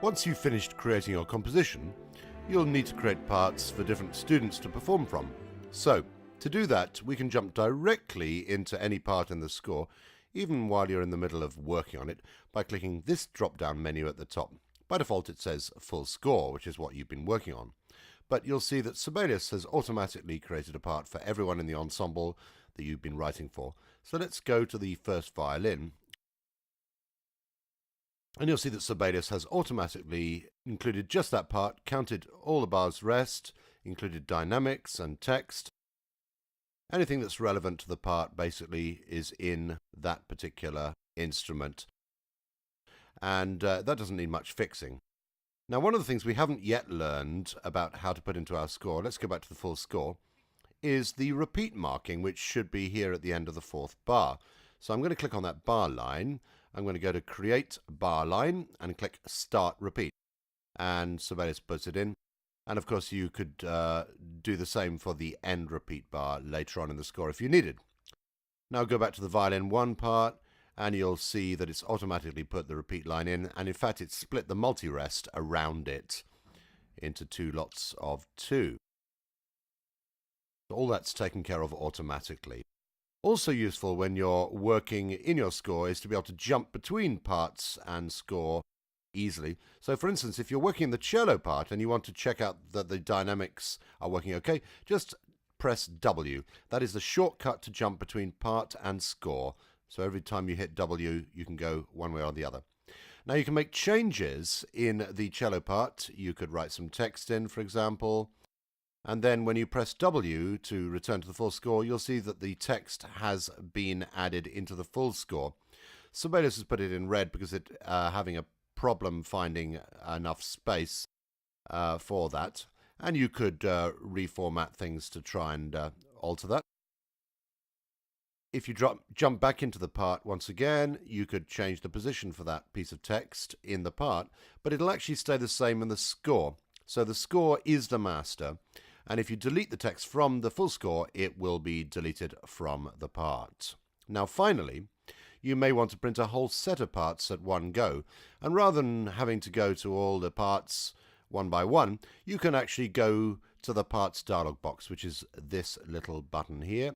Once you've finished creating your composition, you'll need to create parts for different students to perform from. So, to do that, we can jump directly into any part in the score, even while you're in the middle of working on it, by clicking this drop-down menu at the top. By default it says full score, which is what you've been working on. But you'll see that Sibelius has automatically created a part for everyone in the ensemble that you've been writing for. So let's go to the first violin. And you'll see that Sibelius has automatically included just that part, counted all the bars rest, included dynamics and text. Anything that's relevant to the part basically is in that particular instrument. And that doesn't need much fixing. Now, one of the things we haven't yet learned about how to put into our score, let's go back to the full score, is the repeat marking, which should be here at the end of the fourth bar. So I'm going to click on that bar line. I'm going to go to Create Bar Line and click Start Repeat. And Sibelius puts it in. And of course, you could do the same for the end repeat bar later on in the score if you needed. Now go back to the violin 1 part, and you'll see that it's automatically put the repeat line in, and in fact it's split the multi-rest around it into 2 lots of 2. All that's taken care of automatically. Also useful when you're working in your score is to be able to jump between parts and score easily. So for instance, if you're working in the cello part and you want to check out that the dynamics are working okay, just press W. That is the shortcut to jump between part and score. So every time you hit W, you can go one way or the other. Now you can make changes in the cello part. You could write some text in, for example. And then when you press W to return to the full score, you'll see that the text has been added into the full score. Sibelius has put it in red because it's having a problem finding enough space for that. And you could reformat things to try and alter that. If you jump back into the part once again, you could change the position for that piece of text in the part, but it'll actually stay the same in the score. So the score is the master, and if you delete the text from the full score, it will be deleted from the part. Now finally, you may want to print a whole set of parts at one go, and rather than having to go to all the parts one by one, you can actually go to the parts dialog box, which is this little button here.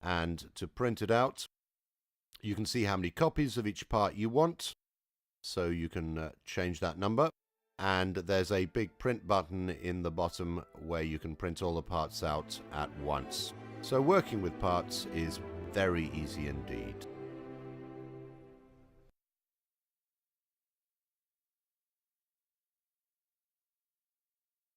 And to print it out, you can see how many copies of each part you want. So you can change that number. And there's a big print button in the bottom where you can print all the parts out at once. So working with parts is very easy indeed.